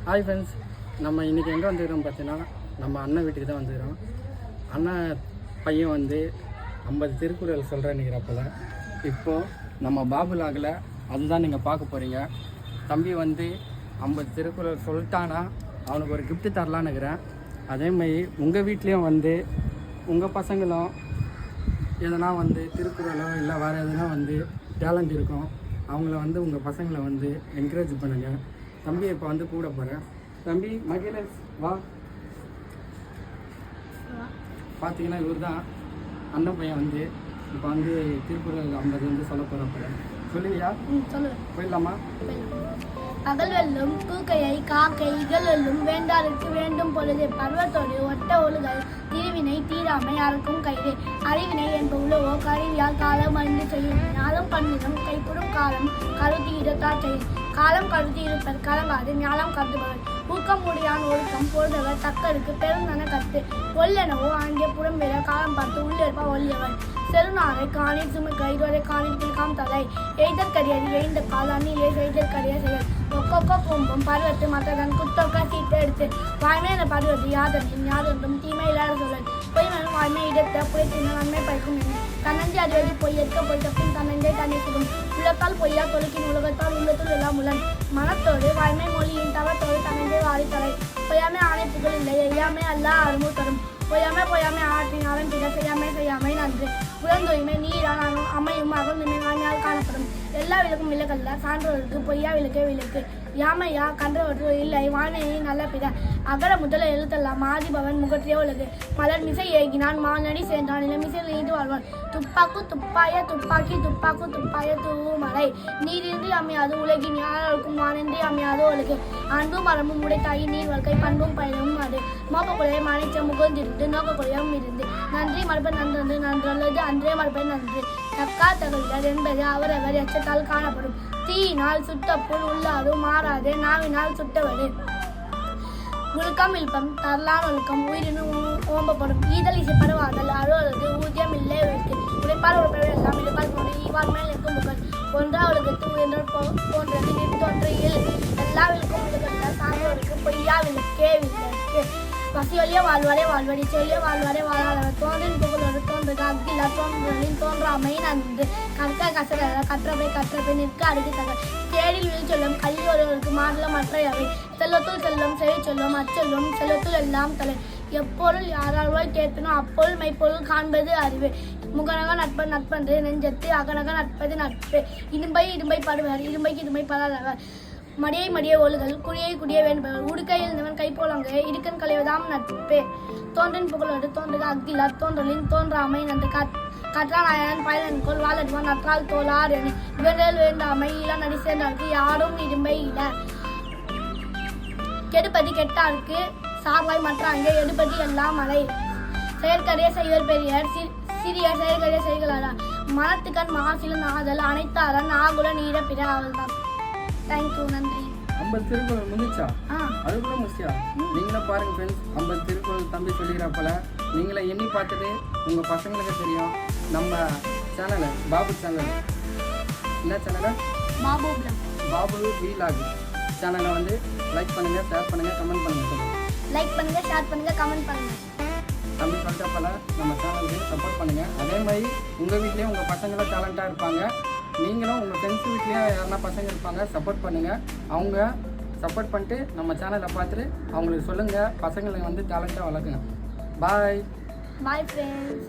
Hi friends, நம்ம இன்றைக்கி எங்கே வந்துக்கிறோம் பார்த்தீங்கன்னா நம்ம அண்ணன் வீட்டுக்கு தான் வந்துக்கிறோம். அண்ணன் பையன் வந்து 50 திருக்குறள் சொல்கிறேன் நினைக்கிறப்பல. இப்போது நம்ம பாபுலாகில் அதுதான் நீங்கள் பார்க்க போகிறீங்க. தம்பி வந்து 50 திருக்குறள் சொல்லிட்டானா அவனுக்கு ஒரு கிஃப்ட்டு தரலான்னு இருக்கிறேன். அதேமாதிரி உங்கள் வீட்லேயும் வந்து உங்கள் பசங்களும் எதனா வந்து திருக்குறளோ இல்லை வேறு எதுனா வந்து டேலண்ட் இருக்கும், அவங்கள வந்து உங்கள் பசங்களை வந்து என்கரேஜ் பண்ணுங்கள். தம்பி இப்போ வந்து கூட போகிறேன். தம்பி மகிழேஷ் வா. பார்த்தீங்கன்னா இவர் தான் அண்ணன் பையன் வந்து இப்போ வந்து திருக்குறள் 50 வந்து சொல்ல போகிறப்ப சொல்லுவியா? சொல்லு. போயிடலாமா? பகல் வெல்லும் கூக்கையை காக்கை இகழெல்லும் வேண்டாருக்கு வேண்டும் பொழுது பருவத்தோடு ஒட்ட ஒழுகல் திருவினை தீராமை அறுக்கும் கயிறு அறிவினை என்ப உழவோ கருவியால் காலம் அறிந்து செய்யும் ஞாலம் பன்னிதம் கைப்படும் காலம் கருதி இடத்தால் செய்யும் காலம் கருதி இருப்பர் கலங்காது ஞாலம் கருதுபவர் ஊக்கம் உடையான் ஒழுக்கம் பொழுதவர் தக்கருக்கு பெருந்தன கத்து ஒல்லெனவோ அங்கே புறம்பெற காலம் பார்த்து உள்ளிருப்ப ஒல்லியவன் செருநாரை காணில் சுமை கைதுவரை காணில் கிழக்காம் தலை எய்தற்கரியது எய்ந்த கால் அந்நிலே செய்தற்கரிய செயல் ஒக்கொக்க கும்பம் பருவத்து மற்றதன் குத்தொக்க சீட்டு எடுத்து வாய்மையான பருவத்து யாதனின் யாதொன்றும் தீமை இல்லாத சொல்லல் பொய்மனும் வாய்மை இடத்த புயத்தின நன்மை பயிர்க்கும் என்ன தன்னஞ்சி அறிவது பொய் ஏற்க பொய் தப்பின் தன்னஞ்சை தன்னை சுடும் உள்ளத்தால் பொய்யா தொழுக்கின் உலகத்தால் உள்ளத்துள் எல்லாம் உலன் மனத்தோடு வாய்மை மொழியின் தவத்தோடு தன்னஞ்சை வாரி தலை பொய்யாமை ஆணைப்புகள் இல்லை எய்யாமை அல்ல அருமு தரும் பொய்யாமை ஆற்றினாலும் பிற செய்யாமை நன்று உழந்தொய்மை நீரான அமையும் அகழ்ந்துமை வாய்மையால் காணப்படும் எல்லா விளக்கும் விளக்கல்ல சான்றோருக்கு பொய்யா விளக்கே விளக்கு யாமையா கன்றவற்று இல்லை வானையை நல்ல பிற அகர முதல எழுத்தெல்லாம் ஆதிபவன் முகற்றே உலகு மலர் மிசை ஏகினான் மானடி சேர்ந்தான் இளமிசை நீண்டு வாழ்வான் துப்பாக்கு துப்பாய துப்பாக்கி துப்பாக்கு துப்பாய தூமலை நீரின்றி அமையாது உலகின் யாருக்கும் வானின்றி அமையாது உலகு அன்பும் மரமும் உடைத்தாகி நீர் வாழ்க்கை பண்பும் பயனும் அது மோப்ப கொலையை மனைச்ச முகந்திருந்து நோக்க கொலையும் இருந்து நன்றி மறுப்பை நன்றன்று நன்றல்லது அன்றே மறுப்பை நன்று தக்கா தகவல் என்பது அவரவர் எச்சத்தால் காணப்படும் தீயினால் சுட்டப்புள் உள்ளாது மாறாது நாவினால் சுட்டவடு முழுக்கம் இல்பம் தரலான் ஒழுக்கம் உயிரினும் ஓம்பப்படும் ஈதல் இசைப்படுவாதல் அலுவலது ஊதியம் இல்லை இருக்கு உழைப்பால் உழைப்பவை எல்லாம் இழுப்பால் போன்று ஈவார் மேல் நிற்கும் முகல் ஒன்றா உலகத்து உயர்ந்த போன்றது நிறுத்தொன்றையில் எல்லா விளக்கும் உலகத்தில் சான்றோருக்கு பொய்யா விளக்கே விளக்கு பசியொலிய வாழ்வாரே வாழ்வடி செல்லிய வாழ்வாரே வாழாதவர் தோன்றின் புகழோடு தோன்றுக அக்கில்லா தோன்றுகளின் தோன்றாமை நன்று கற்க கசட கற்றபை நிற்க அடுக்கி தகவல் தேடில் விழி சொல்லும் கல்வி ஒருவருக்கு மாநிலம் மற்றையவை செல்வத்துள் செல்லும் செவி சொல்லும் அச்செல்வம் செல்வத்துள் எல்லாம் தலை எப்பொருள் யாரால்வாய் கேட்பினோ அப்பொருள் மெய்ப்பொருள் காண்பது அறிவு முகநக நட்பன் நட்பன்று நெஞ்சத்து அகநக நட்பது நட்பு இடும்பை படுவர் இரும்பை படாதவர் மடியை ஒழுகல் குடியை வேண்டுபவர் உடுக்கையில் இருந்தவன் கை போலங்க இடுக்கன் களைவதாம் நட்பே தோன்றன் புகழோடு தோன்றுக அக்கிலா தோன்றலின் தோன்றாமை நன்று கற்றாநாயன் பயலன்கோள் வாழடுவான் நற்றால் தோலார் என இவர்கள் வேண்டாமை இள நடி சேர்ந்தாருக்கு யாரும் இடும்பை இல கெடுப்பதி கெட்டாருக்கு சார்வாய் மற்ற அங்கே எடுப்பதி எல்லாம் மலை செயற்கரிய செய்வர் பெரியர் சிறியர் செயற்கரிய செய்களாரா மனத்துக்கண் மாசிலும் ஆதல் அனைத்தாரன் ஆகுல நீர பிற அவள்தான். தேங்க்யூ, நன்றி. 50 திருக்குறள் முடிச்சா? அதுக்குள்ள முடிச்சியா? நீங்களும் பாருங்க ஃப்ரெண்ட்ஸ், 50 திருக்குறள் தம்பி சொல்லிக்கிறப்பல நீங்களே எண்ணி பார்த்துட்டு உங்கள் பசங்களுக்கு தெரியும். நம்ம சேனலை பாபு சேனல், என்ன சேனலை? பாபு வீலாக் சேனலை வந்து லைக் பண்ணுங்கள், ஷேர் பண்ணுங்கள், கமெண்ட் பண்ணுங்கள். லைக் பண்ணுங்கள், ஷேர் பண்ணுங்கள், கமெண்ட் பண்ணுங்கள். தம்பி சொல்கிறப்பல நம்ம சேனலுக்கு சப்போர்ட் பண்ணுங்கள். அதே மாதிரி உங்கள் வீட்லேயும் உங்கள் பசங்களாம் டேலண்ட்டாக இருப்பாங்க. நீங்களும் உங்கள் ஃப்ரெண்ட்ஸ் வீட்லேயும் யாருன்னா பசங்க இருப்பாங்க, சப்போர்ட் பண்ணுங்கள். அவங்க சப்போர்ட் பண்ணிட்டு நம்ம சேனலை பார்த்துட்டு அவங்களுக்கு சொல்லுங்கள், பசங்களை வந்து டேலண்ட்டாக வளர்க்குங்க. Bye friends.